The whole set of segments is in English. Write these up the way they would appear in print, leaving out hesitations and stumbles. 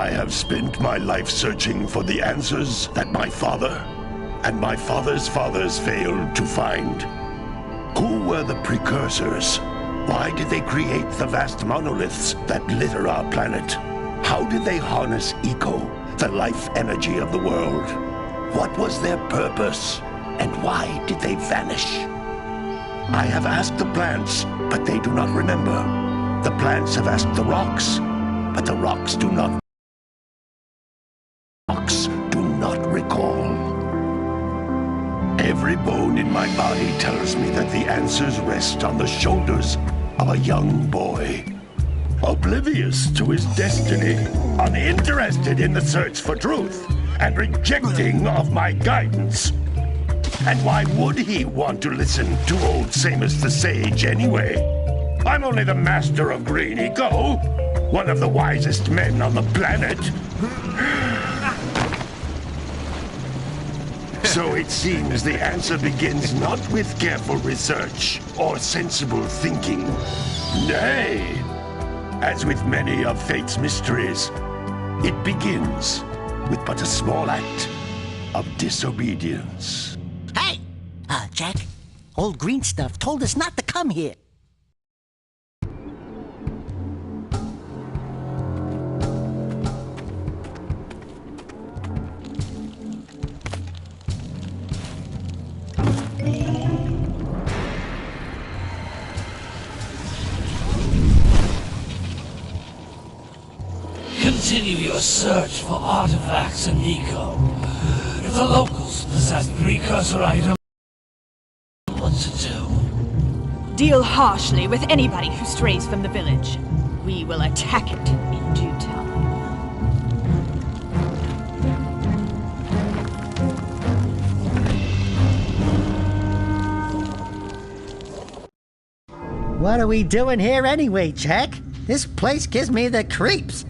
I have spent my life searching for the answers that my father and my father's fathers failed to find. Who were the precursors? Why did they create the vast monoliths that litter our planet? How did they harness eco, the life energy of the world? What was their purpose? And why did they vanish? I have asked the plants, but they do not remember. The plants have asked the rocks, but the rocks do not recall. Every bone in my body tells me that the answers rest on the shoulders of a young boy. Oblivious to his destiny, uninterested in the search for truth, and rejecting of my guidance. And why would he want to listen to old Samus the Sage anyway? I'm only the master of green eco, one of the wisest men on the planet. So it seems the answer begins not with careful research or sensible thinking. Nay, as with many of fate's mysteries, it begins with but a small act of disobedience. Hey! Jack, old green stuff told us not to come here. Continue your search for artifacts and eco. If the locals possess precursor items, what to do? Deal harshly with anybody who strays from the village. We will attack it in due time. What are we doing here anyway, Jack? This place gives me the creeps.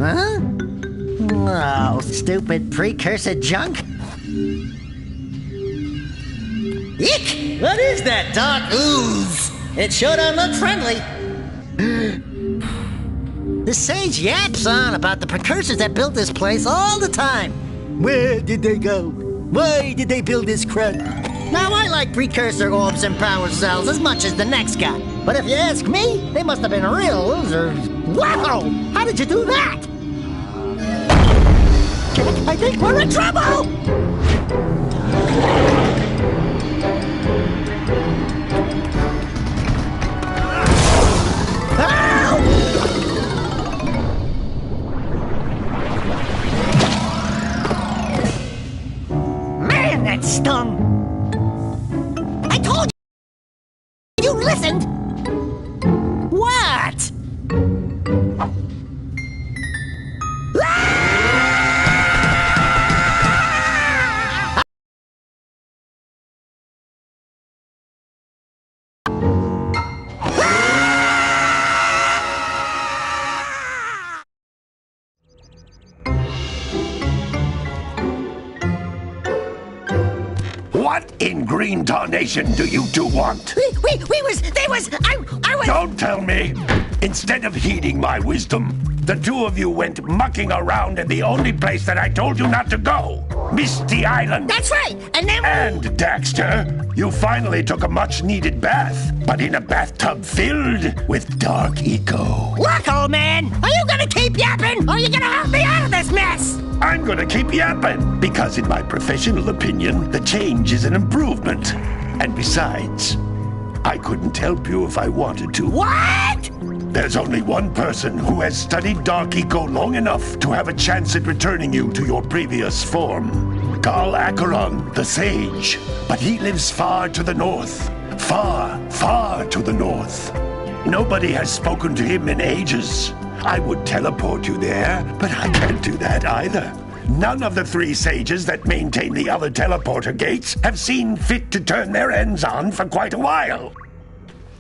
Huh? Oh, stupid precursor junk. Eek! What is that dark ooze? It sure don't look friendly. The sage yaps on about the precursors that built this place all the time. Where did they go? Why did they build this crud? Now, I like precursor orbs and power cells as much as the next guy. But if you ask me, they must have been real losers. Wow! How did you do that? Jack, I think we're in trouble! Man, that stung! I told you! You listened! What? What in green tarnation do you two want? I was... Don't tell me! Instead of heeding my wisdom, the two of you went mucking around in the only place that I told you not to go, Misty Island. That's right, and then... And, Daxter, you finally took a much-needed bath, but in a bathtub filled with dark eco. Look, old man, are you gonna keep yapping, or are you gonna help me out of this mess? I'm gonna keep yapping, because in my professional opinion, the change is an improvement. And besides, I couldn't help you if I wanted to. What? There's only one person who has studied Dark Eco long enough to have a chance at returning you to your previous form. Carl Acheron, the Sage. But he lives far to the north. Far, far to the north. Nobody has spoken to him in ages. I would teleport you there, but I can't do that either. None of the three sages that maintain the other teleporter gates have seen fit to turn their ends on for quite a while.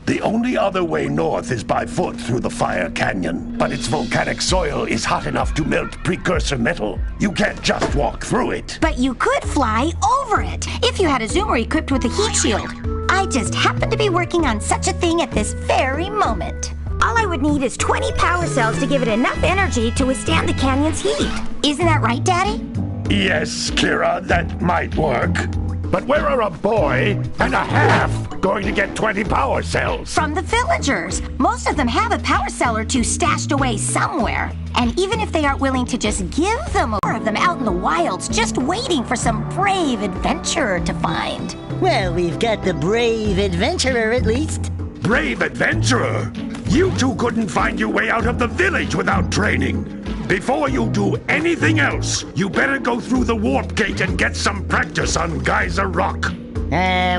The only other way north is by foot through the Fire Canyon, but its volcanic soil is hot enough to melt precursor metal. You can't just walk through it. But you could fly over it, if you had a zoomer equipped with a heat shield. I I just happen to be working on such a thing at this very moment. All I would need is 20 power cells to give it enough energy to withstand the canyon's heat. Isn't that right, Daddy? Yes, Kira, that might work. But where are a boy and a half going to get 20 power cells? From the villagers. Most of them have a power cell or two stashed away somewhere. And even if they aren't willing to just give them more of them out in the wilds, just waiting for some brave adventurer to find. Well, we've got the brave adventurer at least. Brave adventurer? You two couldn't find your way out of the village without training. Before you do anything else, you better go through the warp gate and get some practice on Geyser Rock.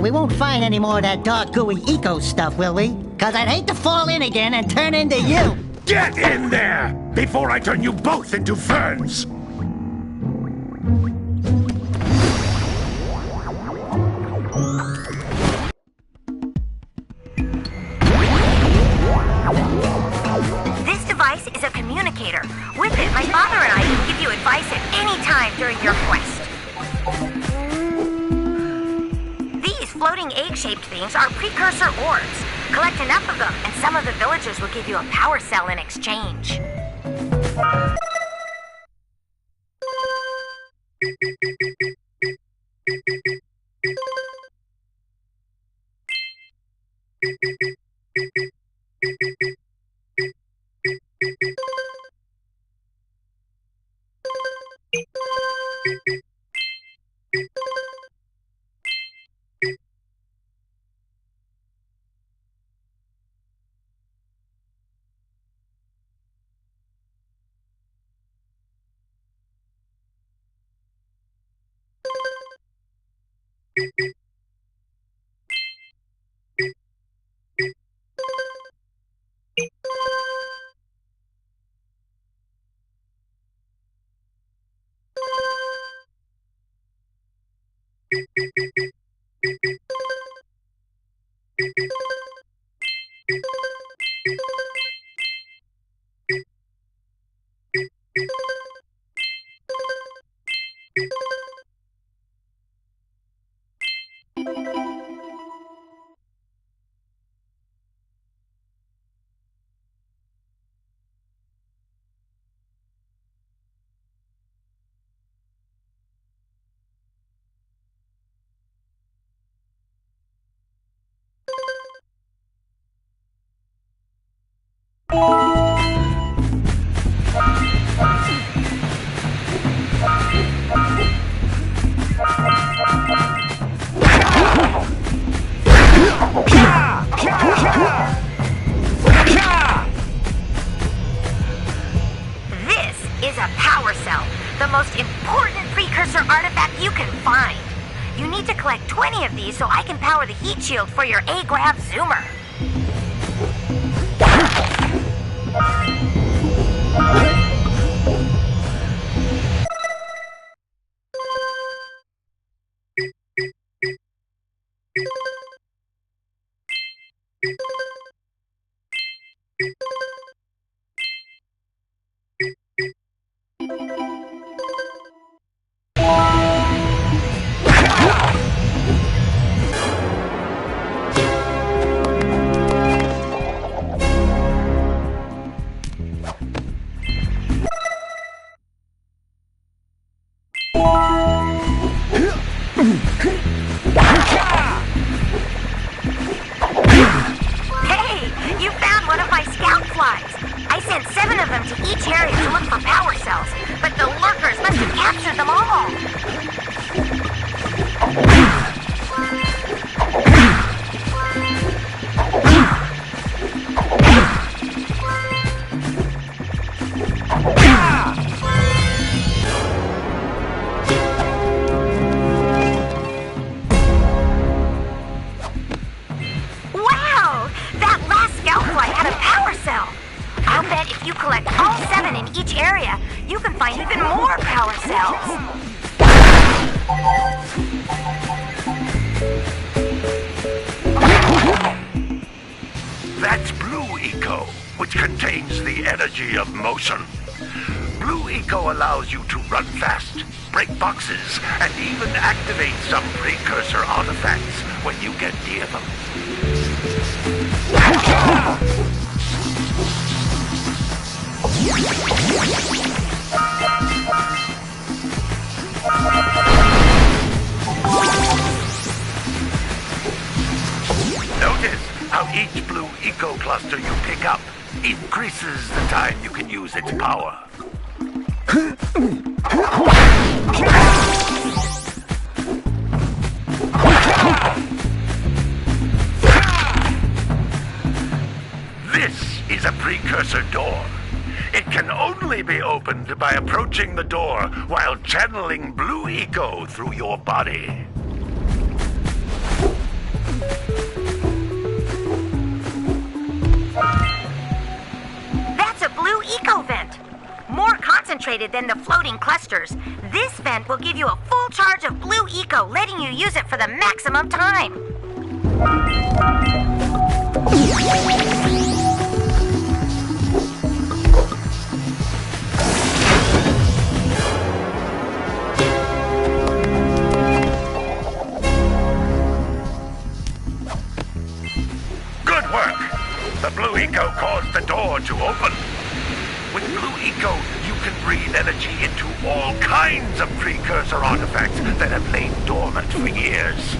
We won't find any more of that dark gooey eco stuff, will we? 'Cause I'd hate to fall in again and turn into you. Get in there before I turn you both into ferns. This device is a communicator. With it, my father and I can give you advice at any time during your quest. These floating egg-shaped things are precursor orbs. Collect enough of them, and some of the villagers will give you a power cell in exchange. This is a power cell, the most important precursor artifact you can find. You need to collect 20 of these so I can power the heat shield for your A-Grav zoomer. That's blue eco, which contains the energy of motion. Blue Eco allows you to run fast, break boxes, and even activate some precursor artifacts when you get near them. Notice how each Blue Eco cluster you pick up increases the time you can use its power. This is a precursor door. It can only be opened by approaching the door while channeling Blue Eco through your body. That's a Blue Eco vent. More concentrated than the floating clusters. This vent will give you a full charge of Blue Eco, letting you use it for the maximum time. Good work! The Blue Eco caused the door to open. With Blue Eco, you can breathe energy into all kinds of precursor artifacts that have lain dormant for years.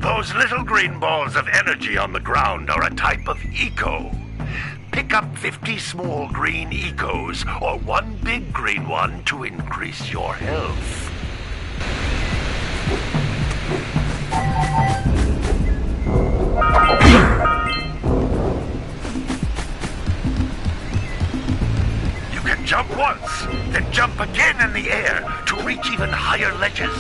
Those little green balls of energy on the ground are a type of eco. Pick up 50 small green ecos or one big green one to increase your health. You can jump once, then jump again in the air to reach even higher ledges.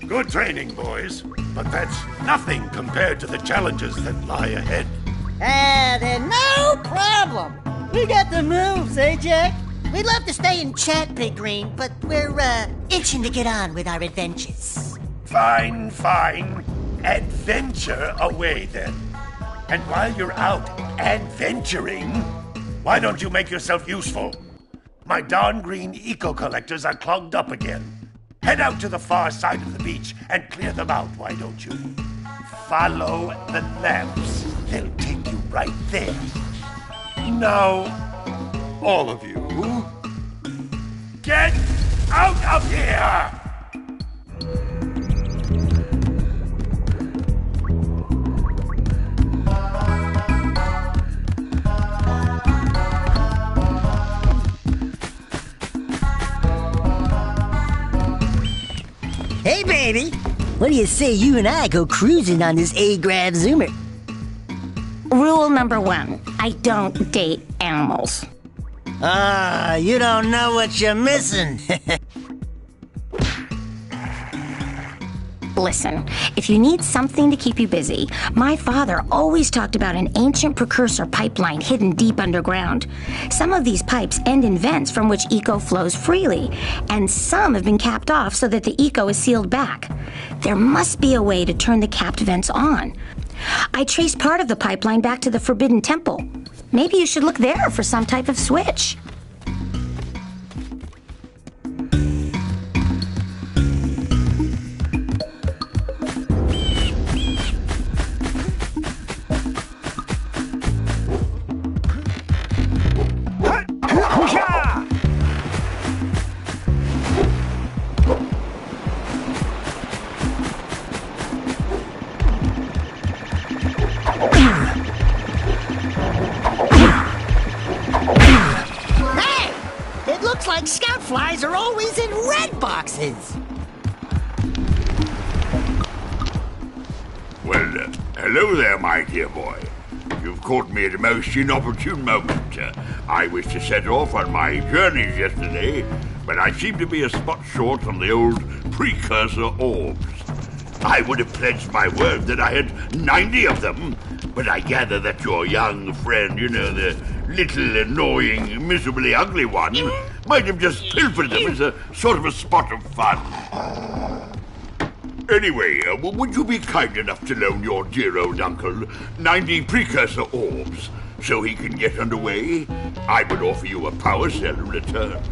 Good training, boys, but that's nothing compared to the challenges that lie ahead. Then no problem. We got the moves, eh, Jack? We'd love to stay and chat, Big Green, but we're, itching to get on with our adventures. Fine, fine. Adventure away, then. And while you're out adventuring, why don't you make yourself useful? My darn green eco collectors are clogged up again. Head out to the far side of the beach and clear them out, why don't you? Follow the lamps. They'll take you right there. Now, all of you, get out of here! Hey, baby! What do you say you and I go cruising on this A-Grab Zoomer? Rule number 1, I don't date animals. You don't know what you're missing. Listen, if you need something to keep you busy, my father always talked about an ancient precursor pipeline hidden deep underground. Some of these pipes end in vents from which eco flows freely, and some have been capped off so that the eco is sealed back. There must be a way to turn the capped vents on. I traced part of the pipeline back to the Forbidden Temple. Maybe you should look there for some type of switch. flies are always in red boxes. Well, hello there, my dear boy. You've caught me at a most inopportune moment. I was to set off on my journeys yesterday, but I seem to be a spot short on the old precursor orbs. I would have pledged my word that I had 90 of them, but I gather that your young friend, you know, the little annoying, miserably ugly one, might have just pilfered them as a sort of a spot of fun. Anyway, would you be kind enough to loan your dear old uncle 90 precursor orbs so he can get underway? I would offer you a power cell in return.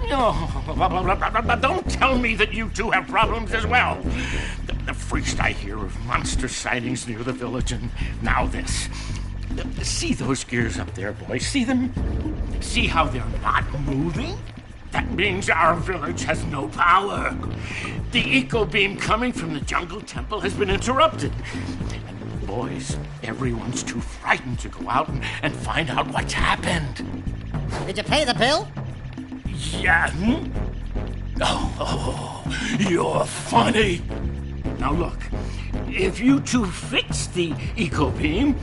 Oh, don't tell me that you two have problems as well. The first I hear of monster sightings near the village, and now this. See those gears up there, boys? See them? See how they're not moving? That means our village has no power. The eco beam coming from the jungle temple has been interrupted. And boys, everyone's too frightened to go out and find out what's happened. Did you pay the bill? Yeah. Oh, you're funny. Now look, if you two fix the eco beam,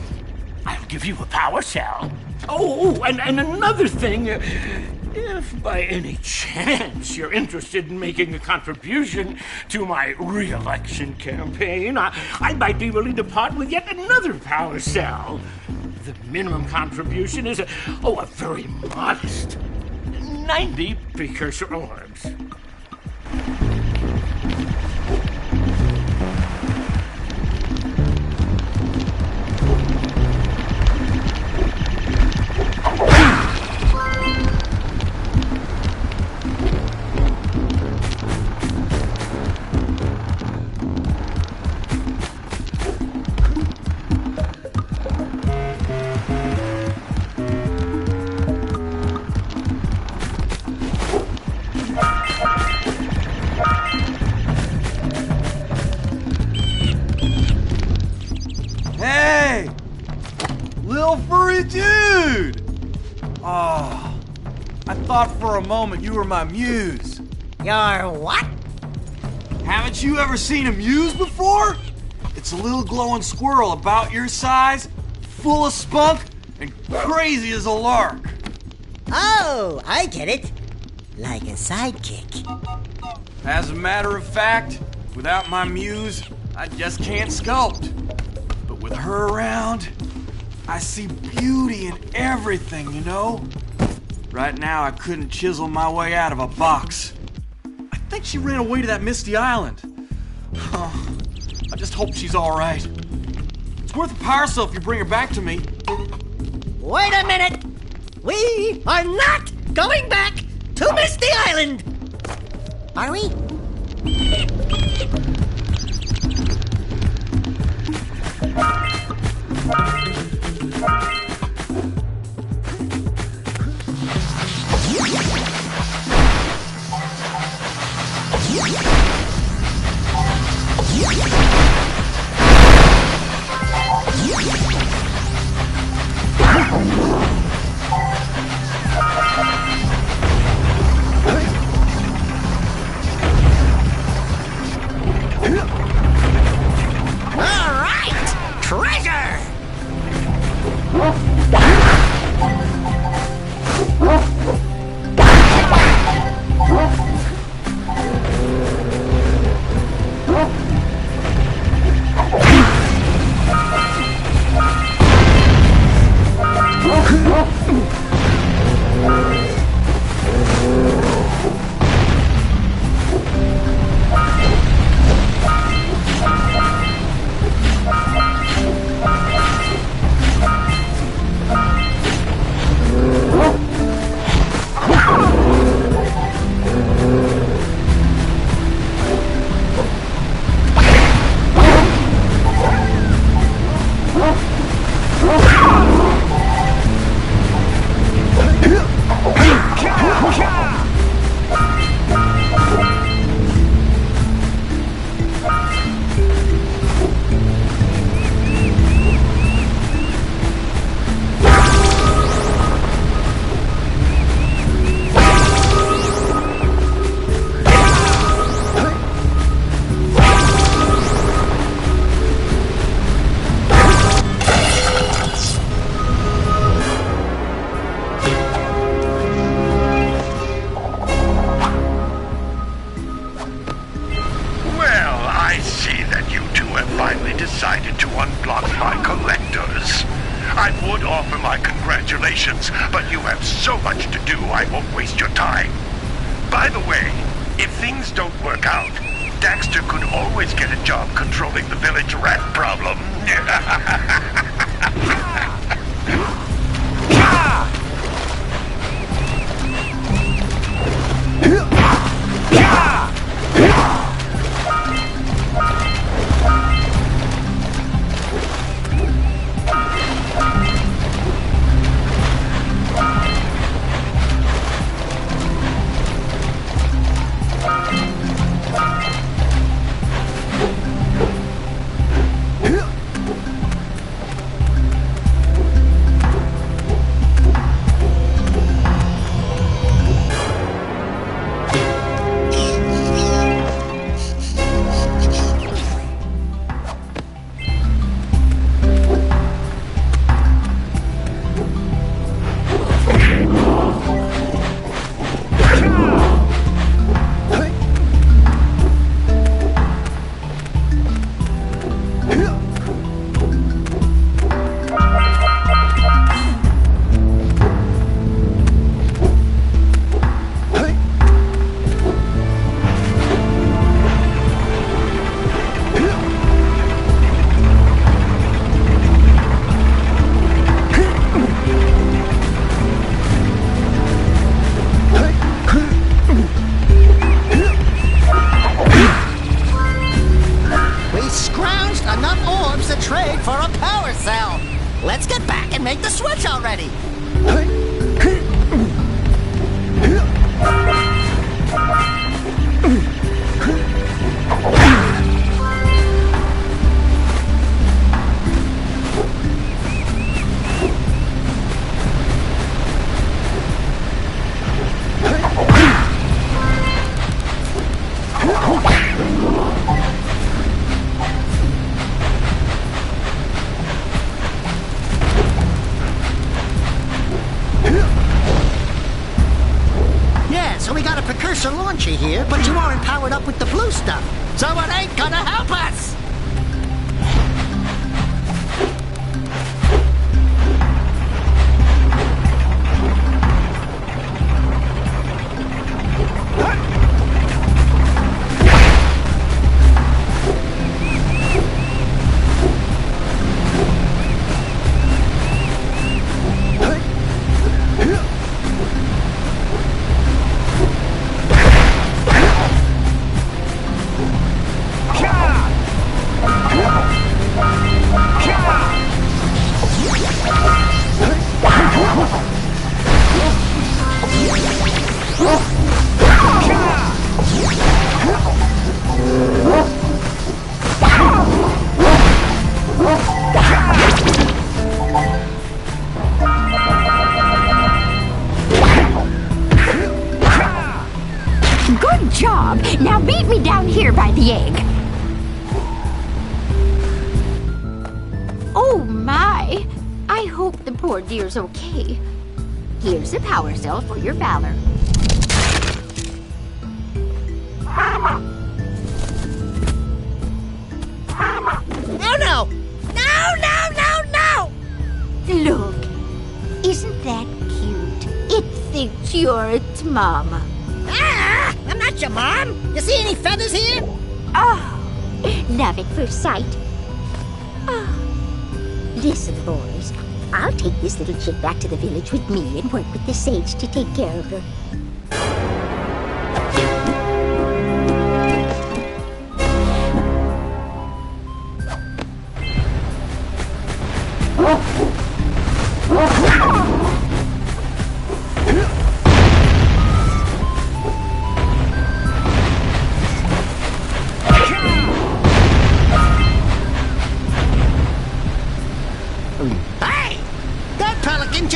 I'll give you a power cell. Oh, and another thing, if by any chance you're interested in making a contribution to my re-election campaign, I might be willing to part with yet another power cell. The minimum contribution is a very modest 90 precursor orbs. Hey! Lil furry dude! Oh, I thought for a moment you were my muse. Your what? Haven't you ever seen a muse before? It's a little glowing squirrel about your size, full of spunk, and crazy as a lark. Oh, I get it. Like a sidekick. As a matter of fact, without my muse, I just can't sculpt. But with her around, I see beauty in everything, you know? Right now, I couldn't chisel my way out of a box. I think she ran away to that misty island. I just hope she's all right. It's worth a power cell if you bring her back to me. Wait a minute! We are not going back to Misty Island! Are we? have finally decided to unblock my collectors. I would offer my congratulations, but you have so much to do I won't waste your time. By the way, if things don't work out, Daxter could always get a job controlling the village rat problem. Let's get back and make the switch already! Precursor launcher here, but you aren't powered up with the blue stuff, so it ain't gonna help us! Good job! Now meet me down here by the egg. Oh my! I hope the poor dear's okay. Here's a power cell for your valor. Oh no! No, no, no, no! Look, isn't that cute? It thinks you're its mama. Ah! I'm not your mom! You see any feathers here? Oh, love at first sight. Oh. Listen, boys. I'll take this little chick back to the village with me and work with the sage to take care of her.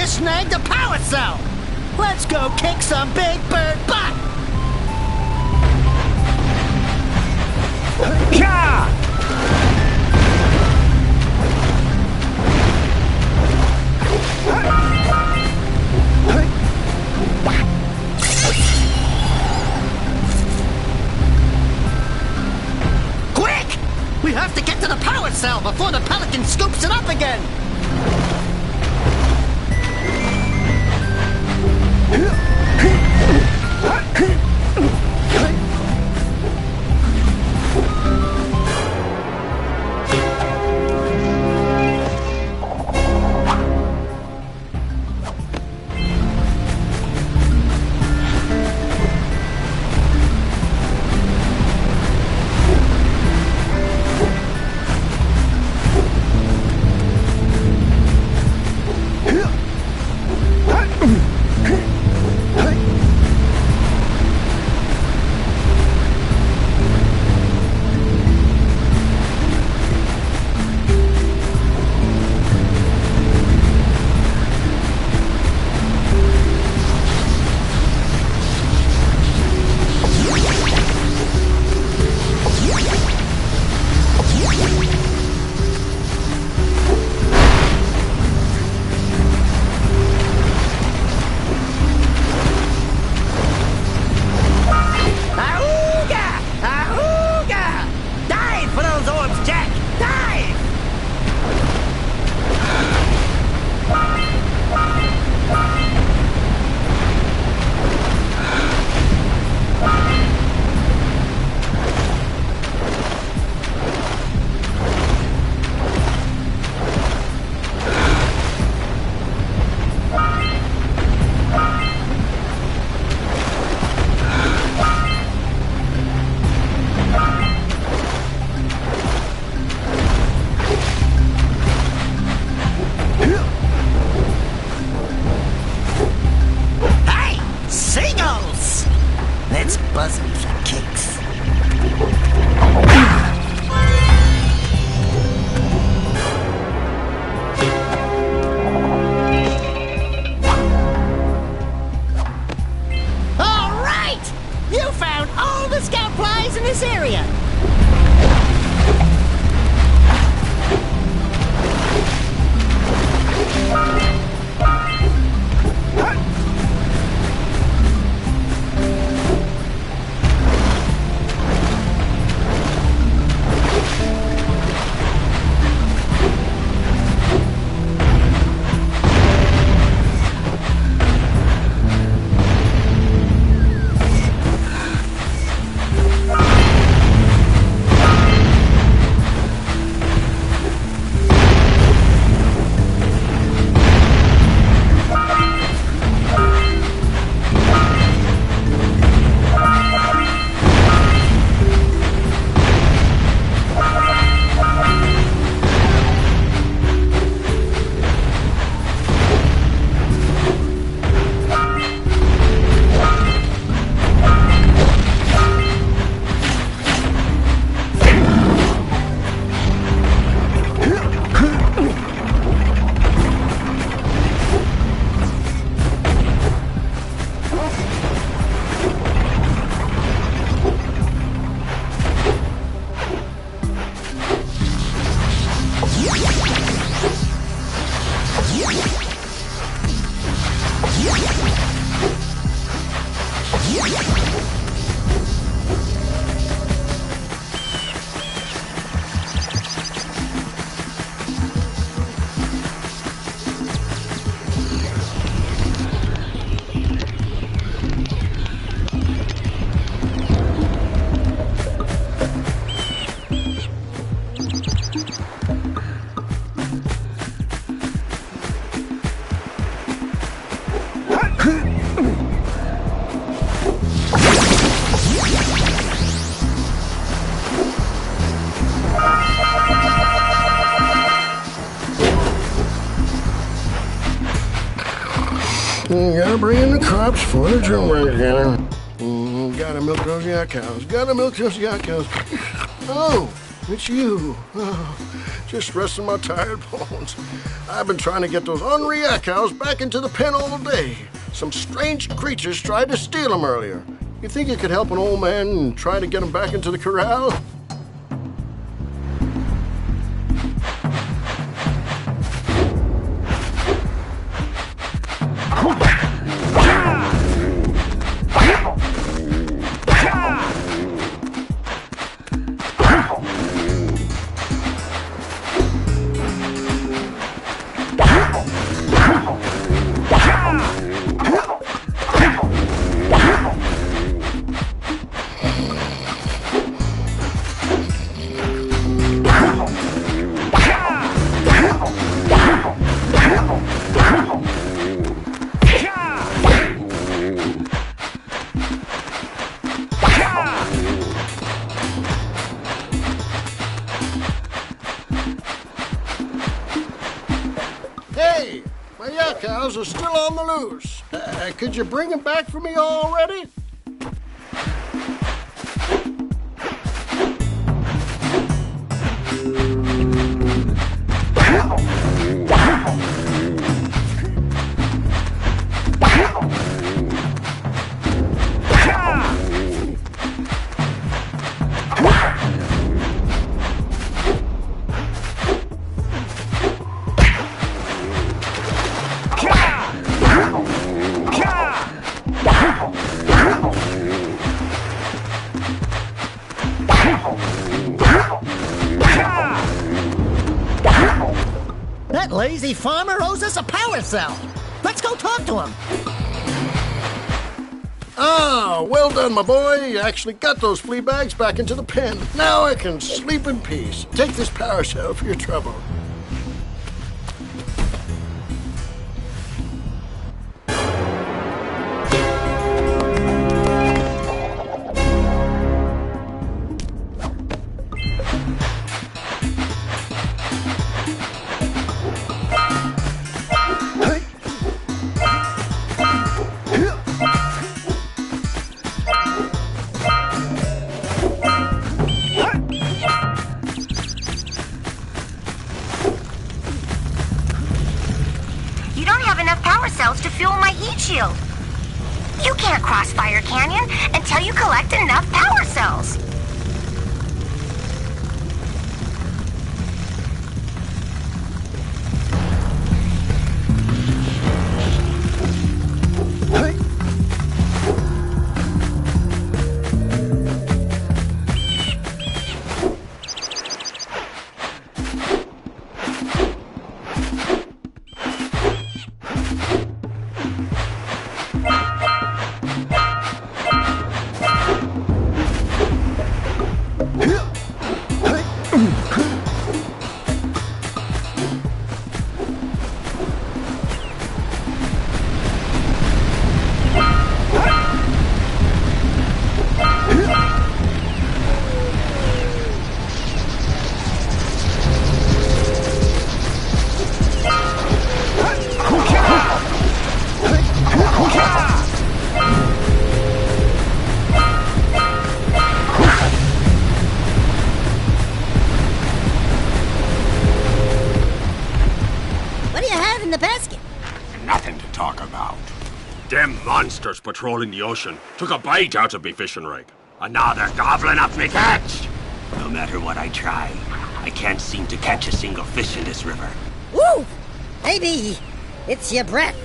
Snagged a power cell! Let's go kick some big bird butt! Quick! We have to get to the power cell before the Pelican scoops it up again! Buzzing for kicks. All right! You found all the scout flies in this area. Gotta bring in the crops for the drummer again. Gotta milk those yak cows. Gotta milk those yak cows. Oh, it's you. Oh, just resting my tired bones. I've been trying to get those ornery yak cows back into the pen all day. Some strange creatures tried to steal them earlier. You think you could help an old man and try to get them back into the corral? cows are still on the loose. Could you bring them back for me already? That lazy farmer owes us a power cell. Let's go talk to him. Ah, well done, my boy. You actually got those flea bags back into the pen. Now I can sleep in peace. Take this power cell for your trouble. You don't have enough power cells to fuel my heat shield. You can't cross Fire Canyon until you collect enough power cells. In the basket. Nothing to talk about. Them monsters patrolling the ocean took a bite out of me fishing rig. And now they're gobbling up me catch. No matter what I try, I can't seem to catch a single fish in this river. Woo! Maybe it's your breath.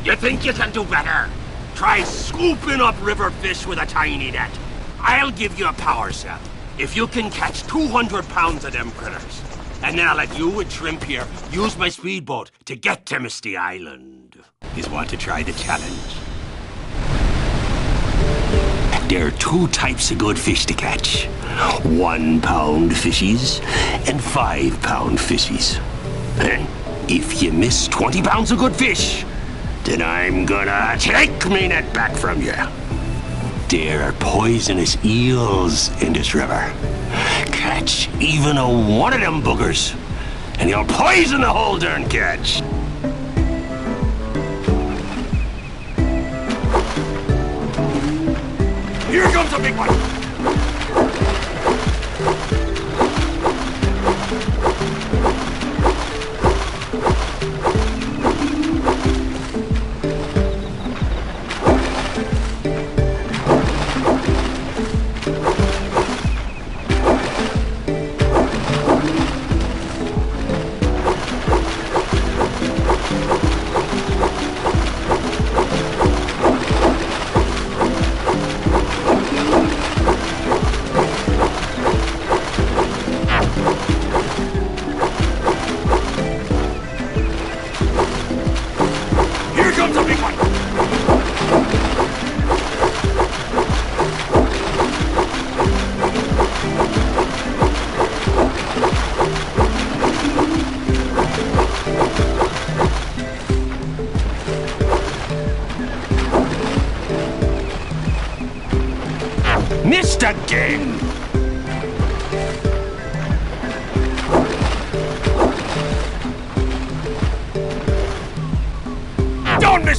You think you can do better? Try scooping up river fish with a tiny net. I'll give you a power cell if you can catch 200 pounds of them critters. And then I'll let you and Shrimp here use my speedboat to get to Misty Island. You want to try the challenge? There are two types of good fish to catch. 1 pound fishies and 5 pound fishies. And if you miss 20 pounds of good fish, then I'm gonna take me net back from you. There are poisonous eels in this river. Catch even one of them boogers, and you'll poison the whole darn catch. Here comes a big one.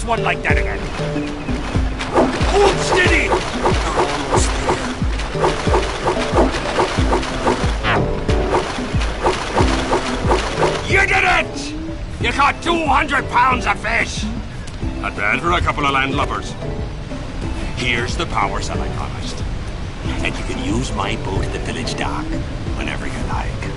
miss one like that again. Hold steady! You did it! You caught 200 pounds of fish! Not bad for a couple of landlubbers. Here's the power cell I promised. And you can use my boat at the village dock whenever you like.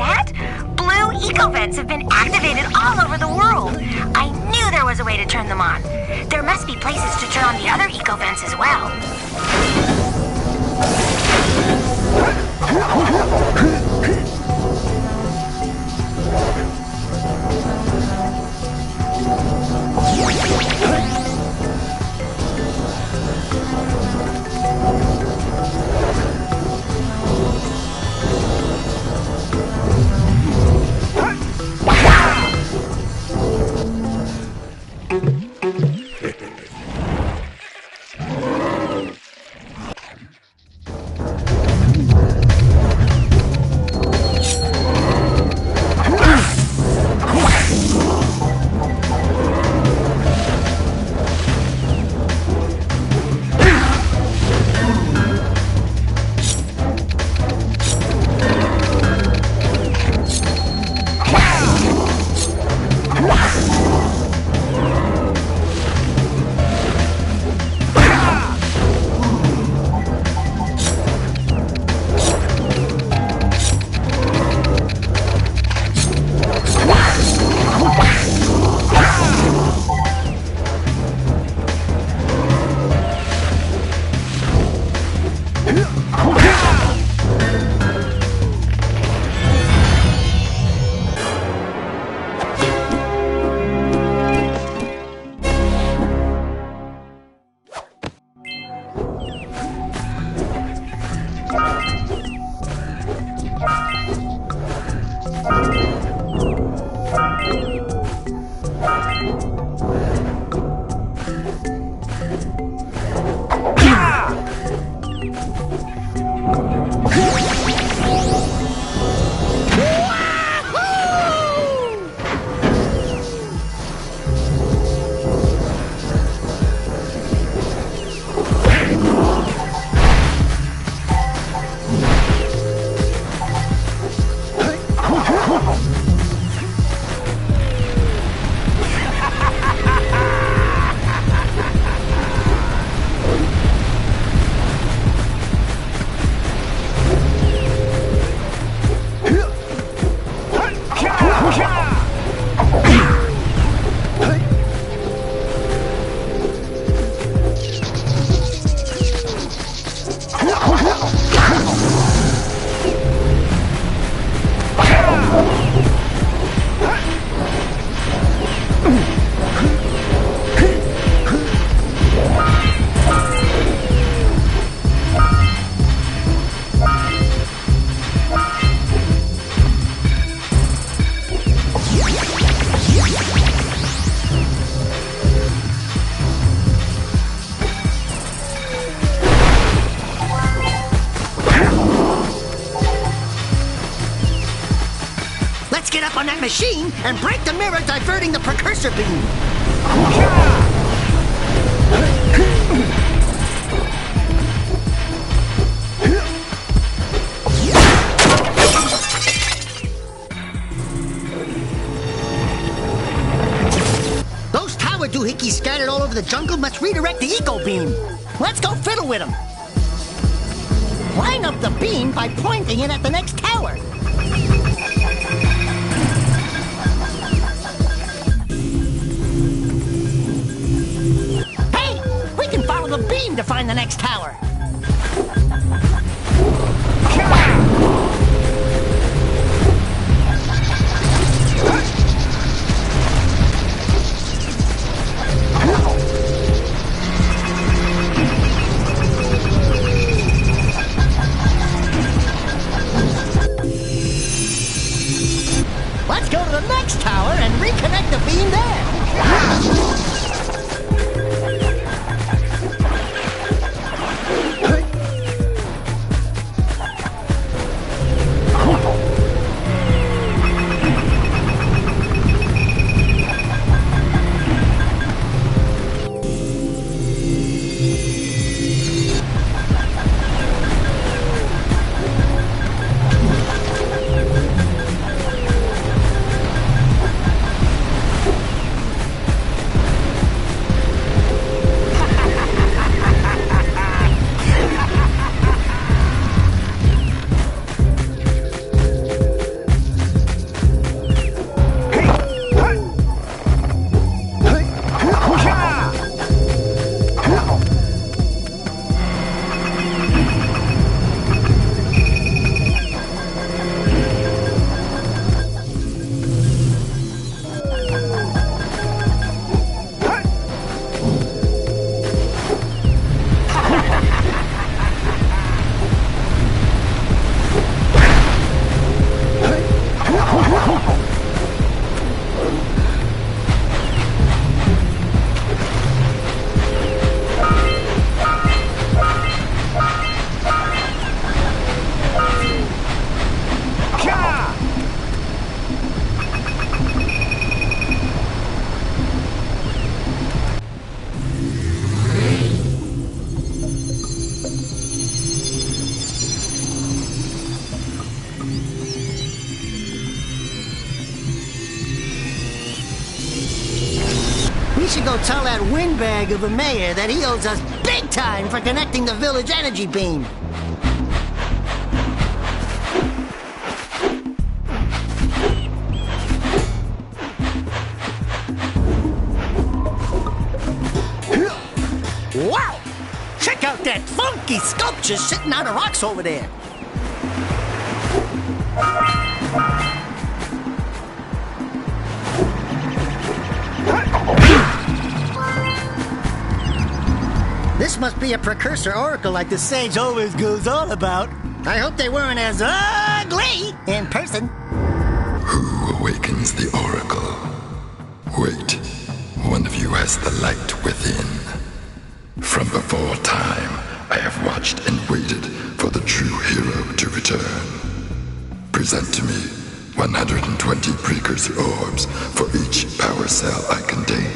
that? Blue eco-vents have been activated all over the world. I knew there was a way to turn them on. There must be places to turn on the other eco-vents as well. On that machine and break the mirror diverting the precursor beam. Those tower doohickeys scattered all over the jungle must redirect the eco beam. Let's go fiddle with them. Line up the beam by pointing it at the next tower. The beam to find the next tower. Let's go to the next tower and reconnect the beam there. should go tell that windbag of a mayor that he owes us big time for connecting the village energy beam. Wow! Check out that funky sculpture sitting on the rocks over there. This must be a precursor oracle like the sage always goes on about. I hope they weren't as ugly in person. Who awakens the oracle? Wait, one of you has the light within. From before time, I have watched and waited for the true hero to return. Present to me 120 precursor orbs for each power cell I contain.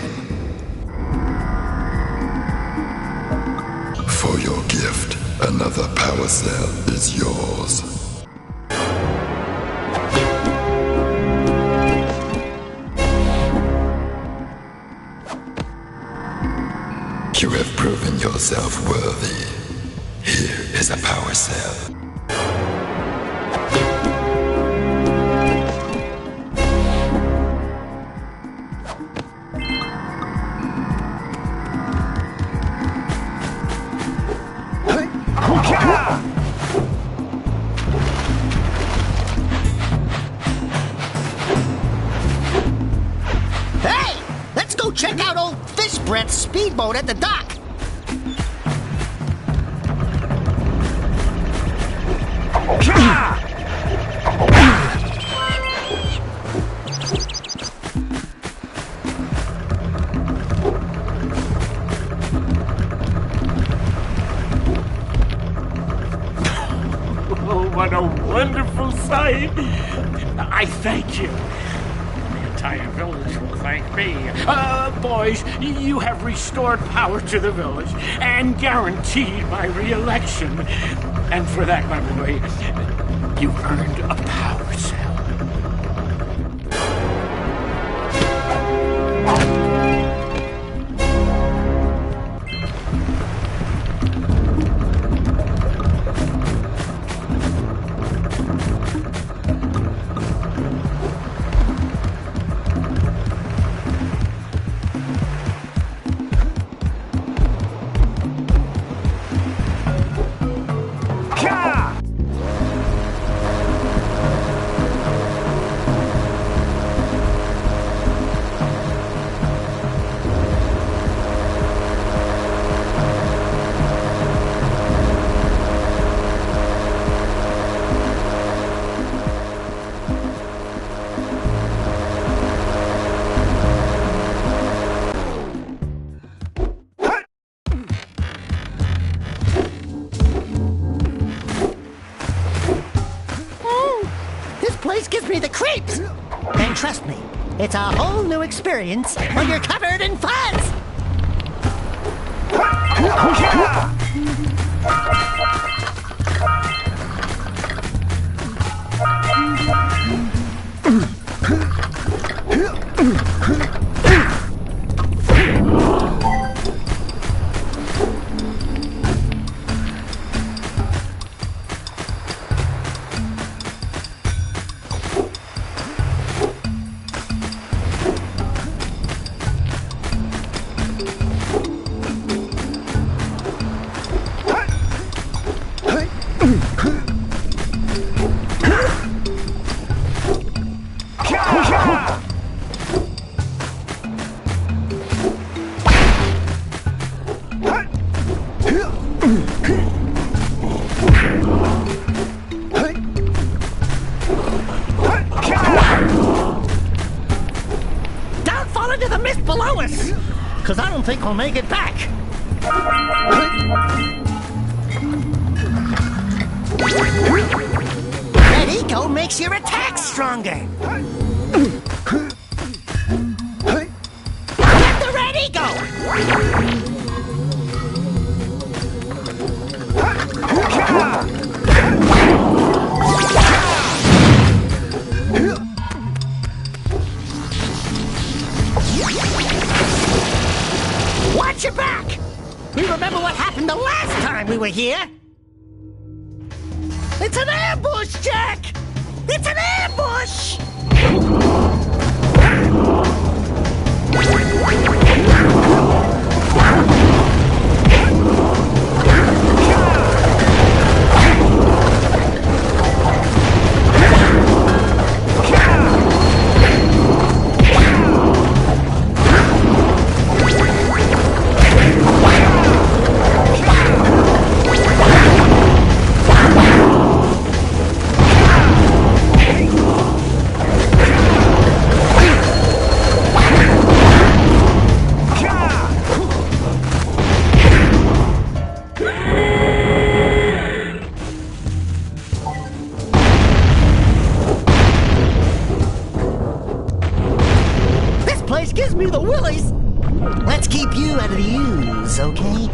For your gift, another power cell is yours. You have proven yourself worthy. Here is a power cell. Hey! Let's go check out old Fish Brett's speedboat at the dock. Oh, what a wonderful sight! I thank you. The entire village will thank me. Boys, you have restored power to the village and guaranteed my re-election. And for that, my boy, you've earned a power cell. This gives me the creeps. And trust me, it's a whole new experience when you're covered in fuzz. Don't fall into the mist below us, because I don't think we'll make it back. That eco makes your attack stronger. Get the red eco! we were here? It's an ambush, Jack! It's an ambush! Gives me the willies. Let's keep you out of the ooze, okay?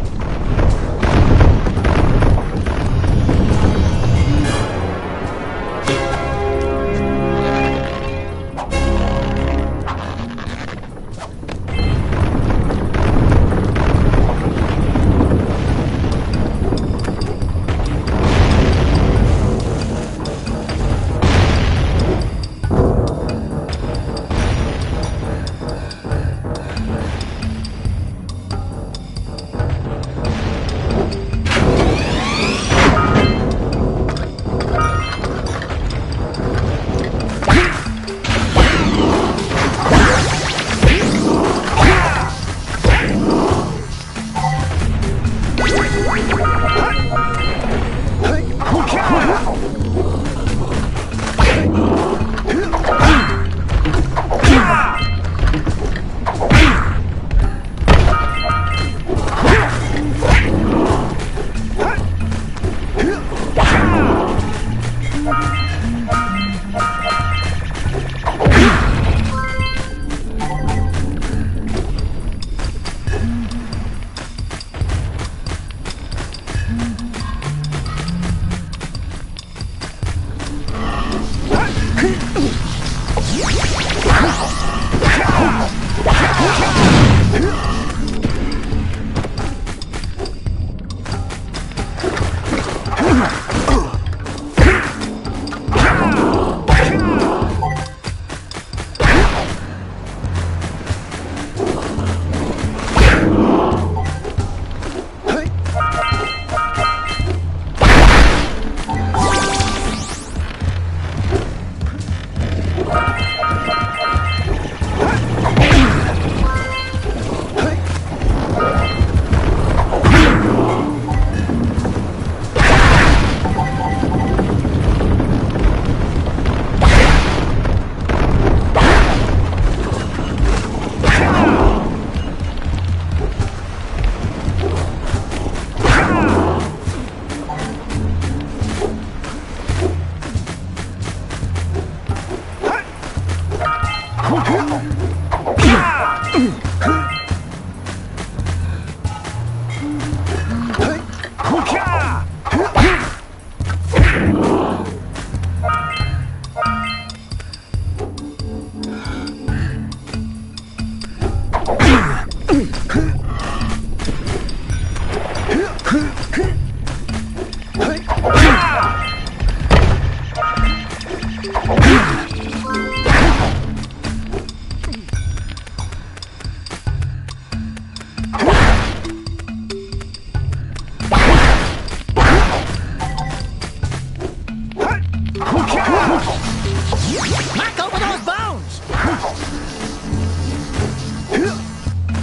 Knock over those bones!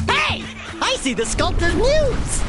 Hey! I see the sculptor's muse!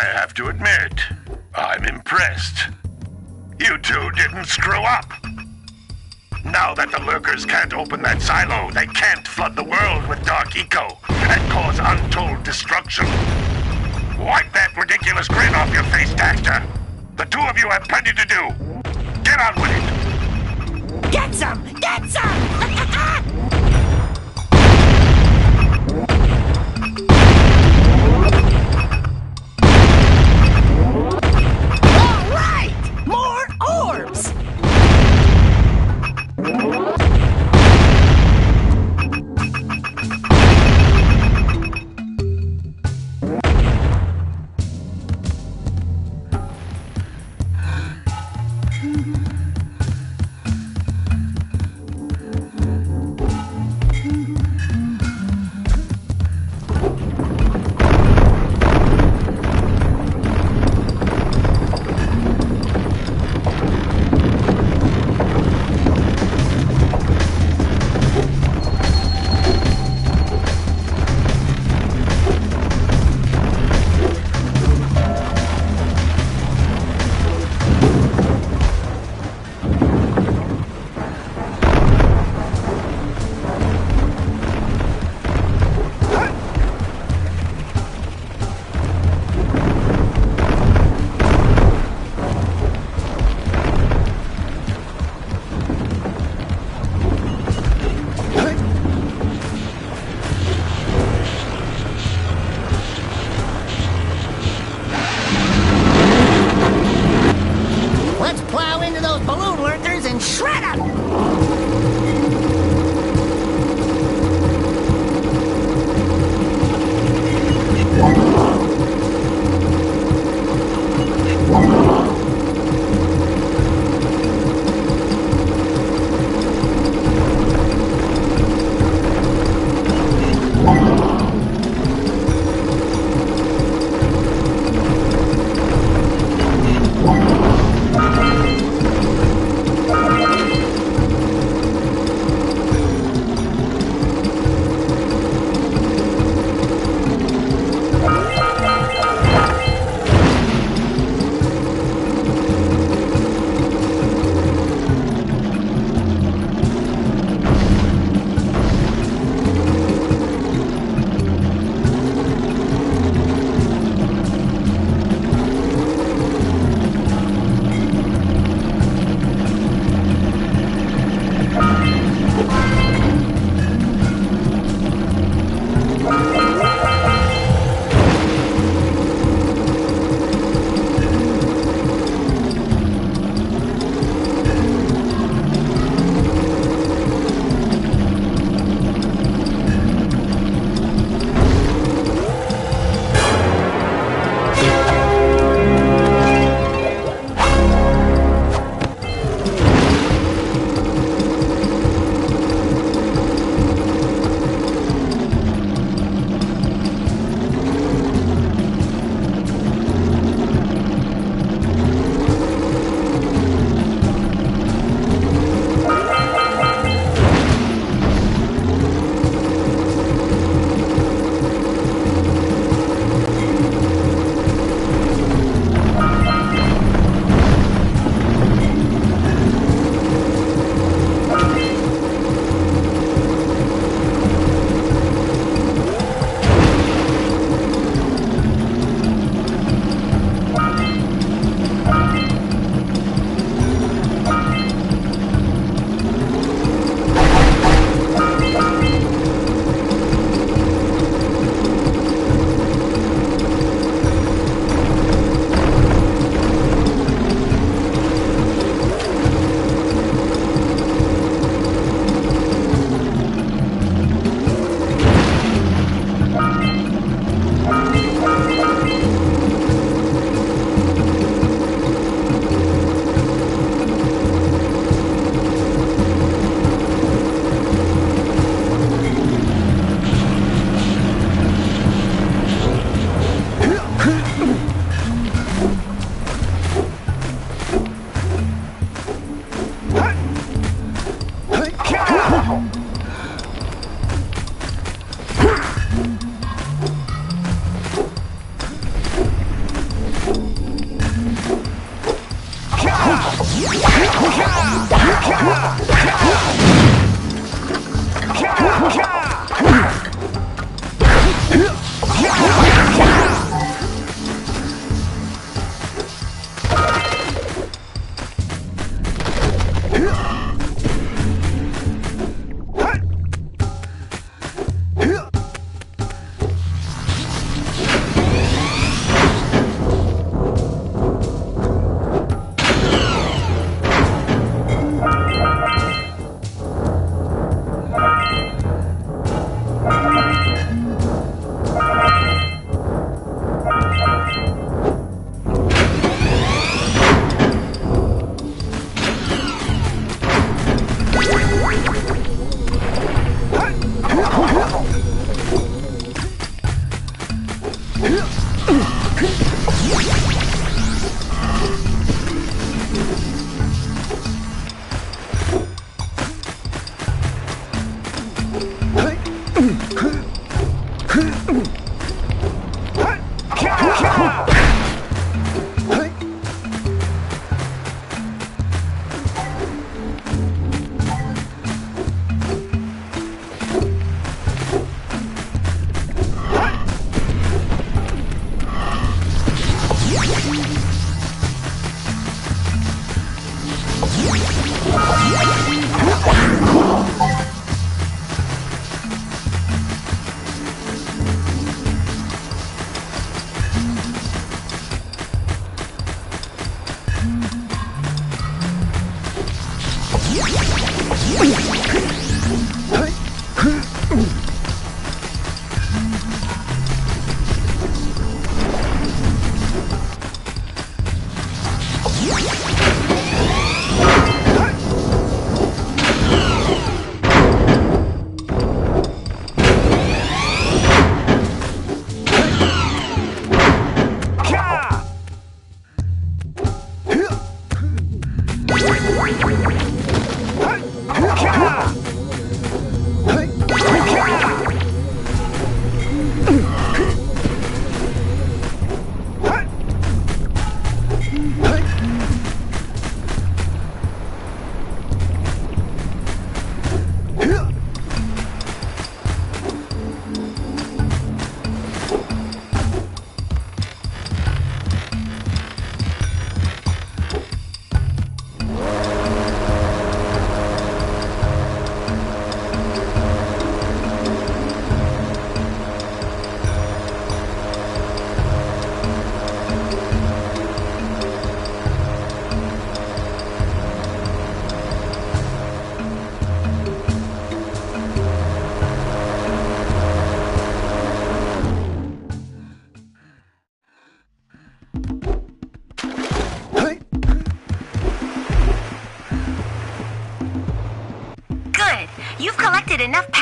I have to admit, I'm impressed. You two didn't screw up. Now that the lurkers can't open that silo, they can't flood the world with dark eco and cause untold destruction. Wipe that ridiculous grin off your face, Daxter. The two of you have plenty to do. Get on with it. Get some! Get some! All right! More orbs!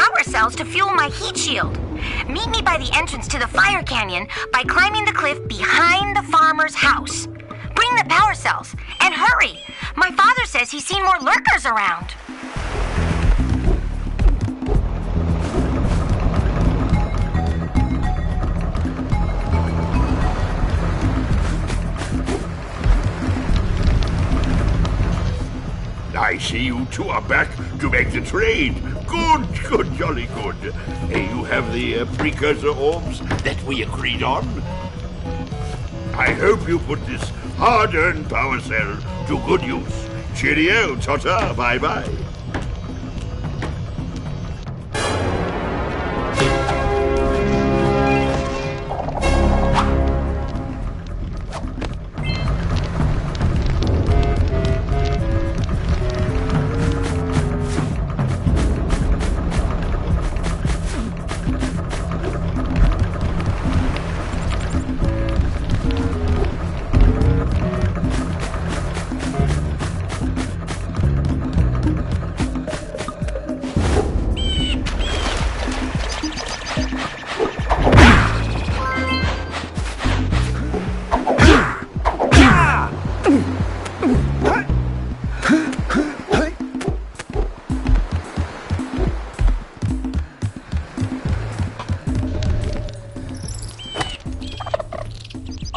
power cells to fuel my heat shield. Meet me by the entrance to the fire canyon by climbing the cliff behind the farmer's house. Bring the power cells, and hurry! My father says he's seen more lurkers around. I see you two are back to make the trade. Good, jolly good. You have the precursor orbs that we agreed on. I hope you put this hard-earned power cell to good use. Cheerio, ta-ta, bye-bye.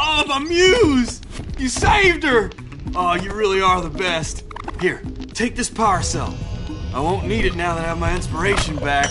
Oh, my muse! You saved her! Oh, you really are the best. Here, take this power cell. I won't need it now that I have my inspiration back.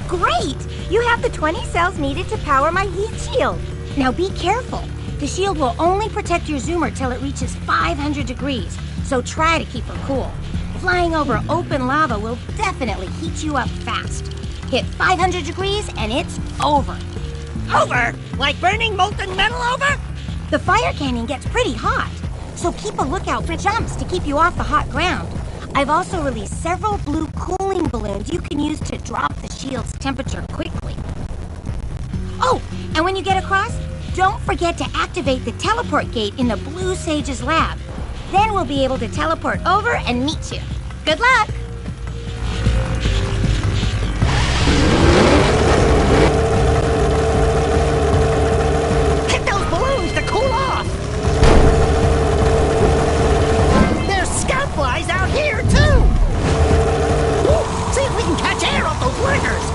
Great! You have the 20 cells needed to power my heat shield. Now be careful. The shield will only protect your zoomer till it reaches 500 degrees, so try to keep her cool. Flying over open lava will definitely heat you up fast. Hit 500 degrees and it's over. Over? Like burning molten metal over? The fire canyon gets pretty hot, so keep a lookout for jumps to keep you off the hot ground. I've also released several blue cooling balloons you can use to drop the shield's temperature quickly. Oh, and when you get across, don't forget to activate the teleport gate in the Blue Sage's lab. Then we'll be able to teleport over and meet you. Good luck! Hit those balloons to cool off! There's scout flies out here, too! Woo, see if we can catch air off those lurkers!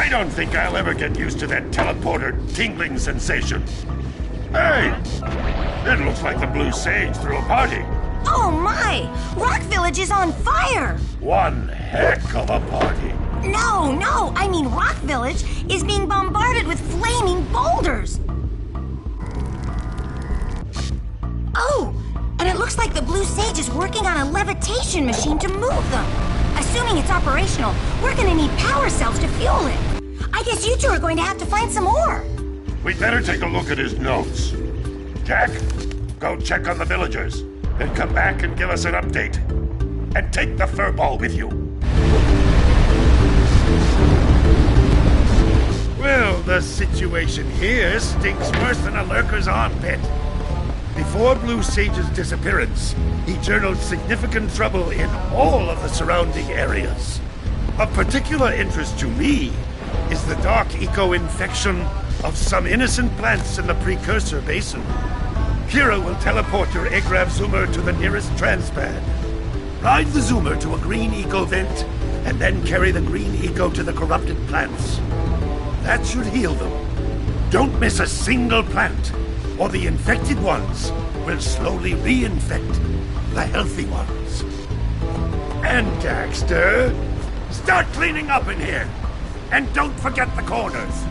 I don't think I'll ever get used to that teleporter tingling sensation. Hey! It looks like the Blue Sage threw a party. Oh my! Rock Village is on fire! One heck of a party. No, I mean Rock Village is being bombarded with flaming boulders. Oh, and it looks like the Blue Sage is working on a levitation machine to move them. Assuming it's operational, we're gonna need power cells to fuel it. I guess you two are going to have to find some more. We'd better take a look at his notes. Jack, go check on the villagers. Then come back and give us an update. And take the furball with you. Well, the situation here stinks worse than a lurker's armpit. Before Blue Sage's disappearance, he journaled significant trouble in all of the surrounding areas. Of particular interest to me is the dark eco-infection of some innocent plants in the Precursor Basin. Kira will teleport your Agrav Zoomer to the nearest transpad. Ride the Zoomer to a green eco vent, and then carry the green eco to the corrupted plants. That should heal them. Don't miss a single plant, or the infected ones will slowly reinfect the healthy ones. And Daxter, start cleaning up in here, and don't forget the corners.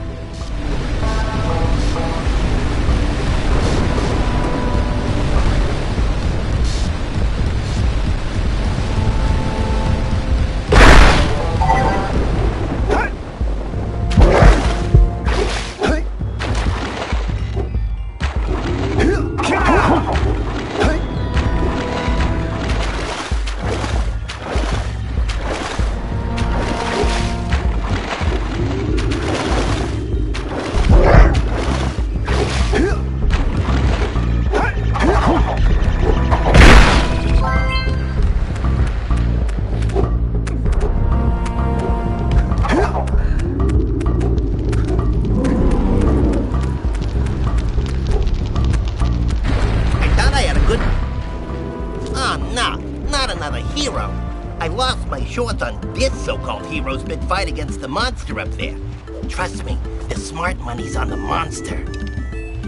Hero's big fight against the monster up there. Trust me, the smart money's on the monster.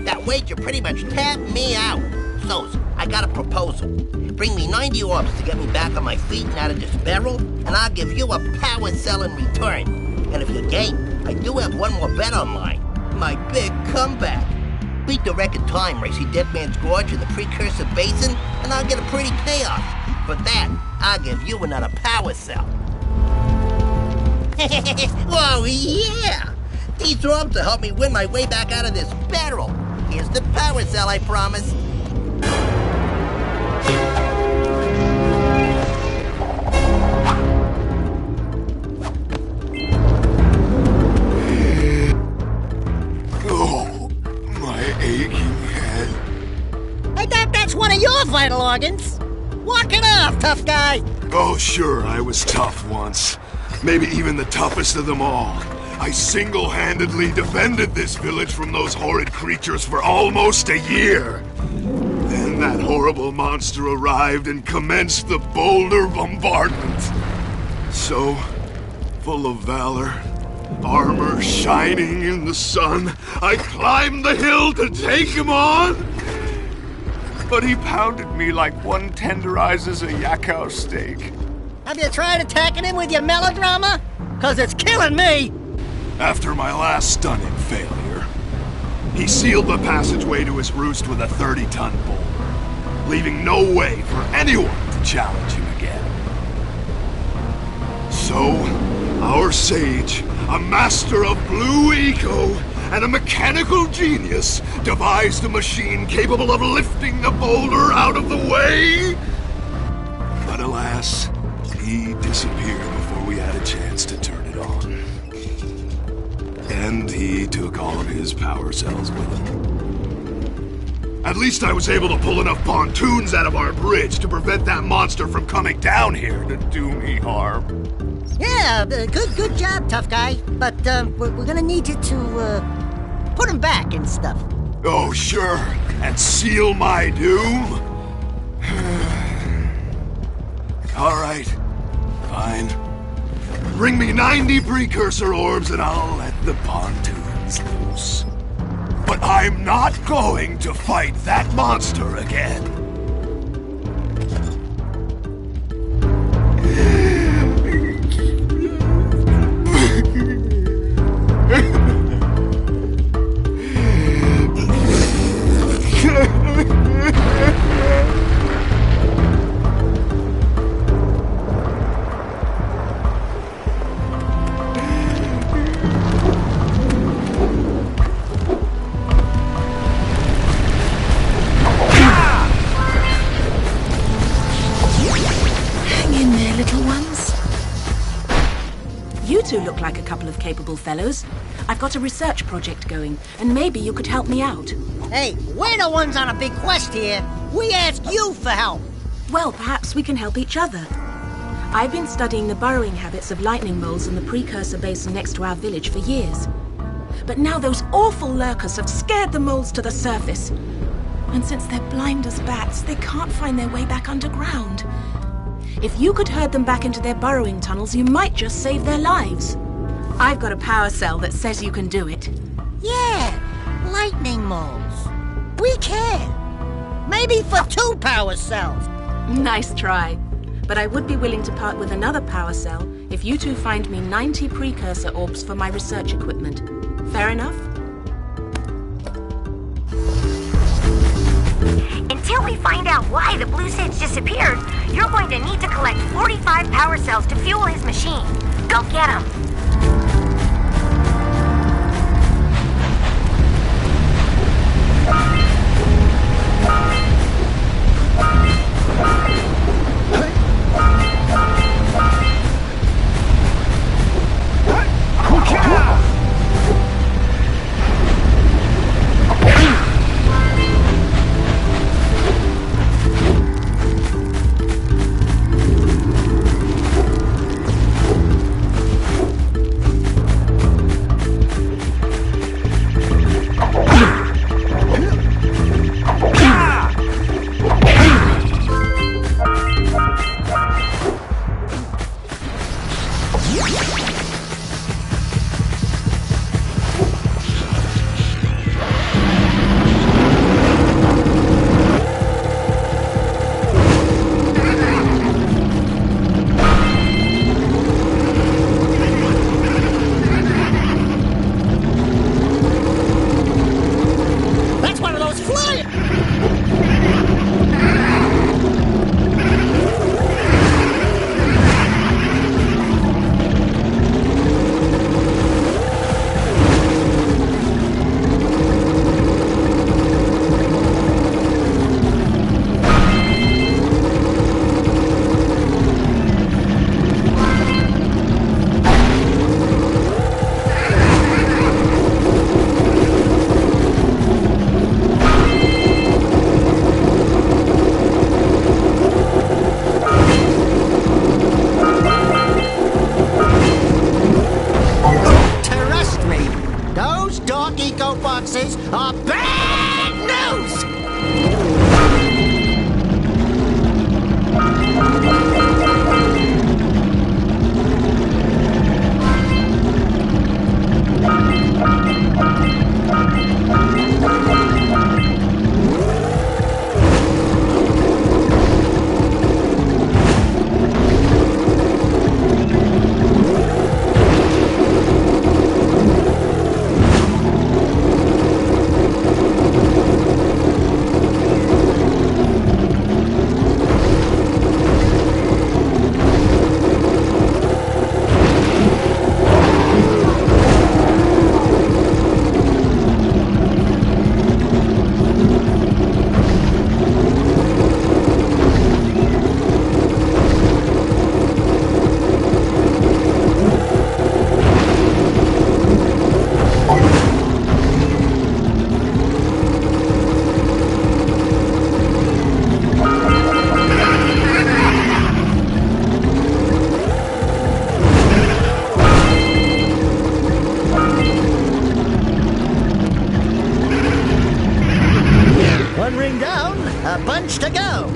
That wager pretty much tapped me out. So, I got a proposal. Bring me 90 orbs to get me back on my feet and out of this barrel, and I'll give you a power cell in return. And if you're game, I do have one more bet on mine. My big comeback. Beat the record time racing Dead Man's Gorge in the Precursor Basin, and I'll get a pretty payoff. For that, I'll give you another power cell. Whoa, yeah! These orbs will help me win my way back out of this barrel. Here's the power cell I promised. Oh, my aching head. I thought that's one of your vital organs. Walk it off, tough guy. Oh, sure, I was tough once. Maybe even the toughest of them all. I single-handedly defended this village from those horrid creatures for almost a year. Then that horrible monster arrived and commenced the boulder bombardment. So, full of valor, armor shining in the sun, I climbed the hill to take him on. But he pounded me like one tenderizes a Yakao steak. Have you tried attacking him with your melodrama? 'Cause it's killing me! After my last stunning failure, he sealed the passageway to his roost with a 30-ton boulder, leaving no way for anyone to challenge him again. So, our sage, a master of blue eco and a mechanical genius, devised a machine capable of lifting the boulder out of the way. But alas, he disappeared before we had a chance to turn it on. And he took all of his power cells with him. At least I was able to pull enough pontoons out of our bridge to prevent that monster from coming down here to do me harm. Yeah, good job, tough guy. But we're gonna need you to put him back and stuff. Oh, sure. And seal my doom? All right. Fine. Bring me 90 precursor orbs and I'll let the pontoons loose. But I'm not going to fight that monster again. Look like a couple of capable fellows. I've got a research project going, and maybe you could help me out. Hey, we're the ones on a big quest here. We ask you for help. Well, perhaps we can help each other. I've been studying the burrowing habits of lightning moles in the precursor basin next to our village for years. But now those awful lurkers have scared the moles to the surface. And since they're blind as bats, they can't find their way back underground. If you could herd them back into their burrowing tunnels, you might just save their lives. I've got a power cell that says you can do it. Yeah, lightning moles. We can. Maybe for 2 power cells. Nice try. But I would be willing to part with another power cell if you two find me 90 precursor orbs for my research equipment. Fair enough? Until we find out why the blue sage disappeared, you're going to need to collect 45 power cells to fuel his machine. Go get them. are bad news! One ring down, a bunch to go.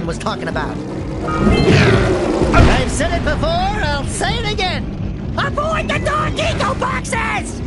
Gordon was talking about. I've said it before, I'll say it again. Avoid the dark eco boxes!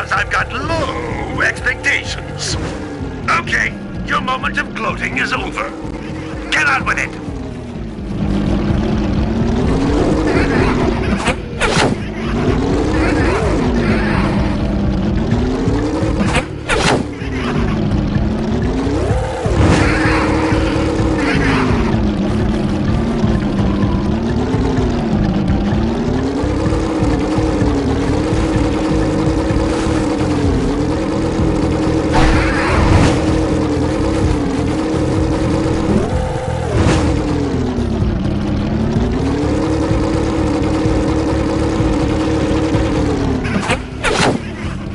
because I've got low expectations. Okay, your moment of gloating is over. Get on with it!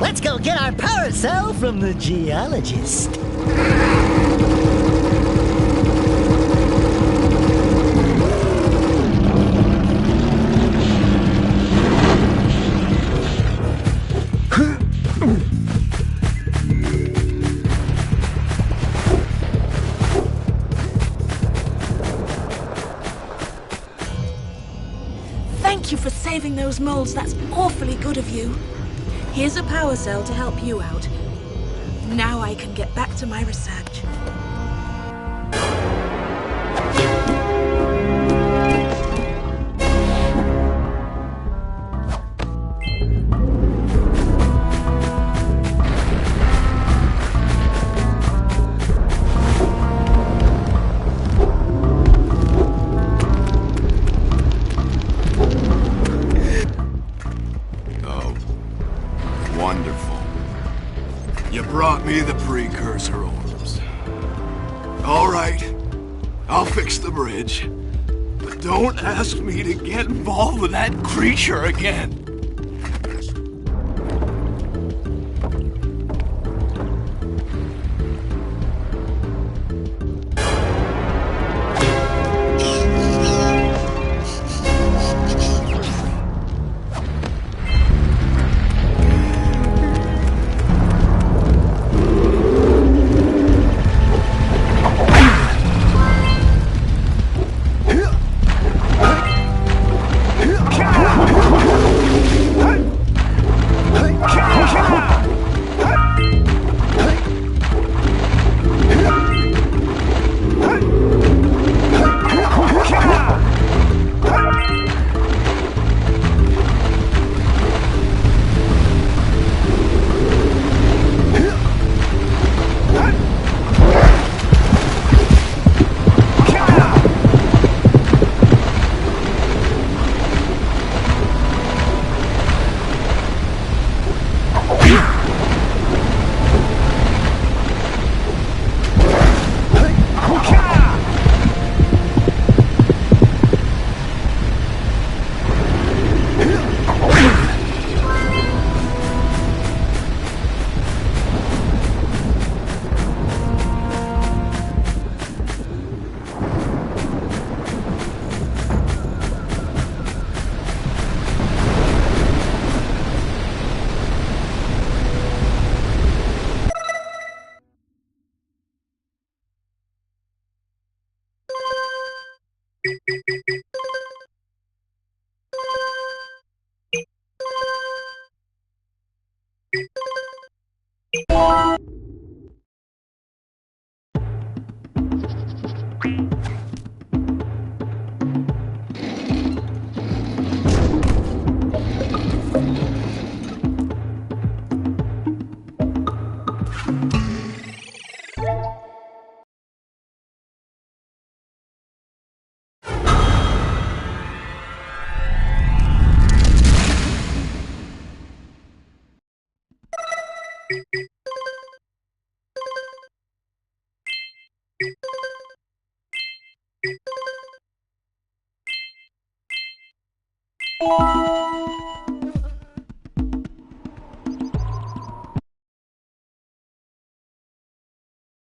Let's go get our power cell from the geologist. Thank you for saving those moles. That's awfully good of you. Here's a power cell to help you out. Now I can get back to my research. Wonderful. You brought me the precursor orbs. All right, I'll fix the bridge. But don't ask me to get involved with that creature again. Thank you.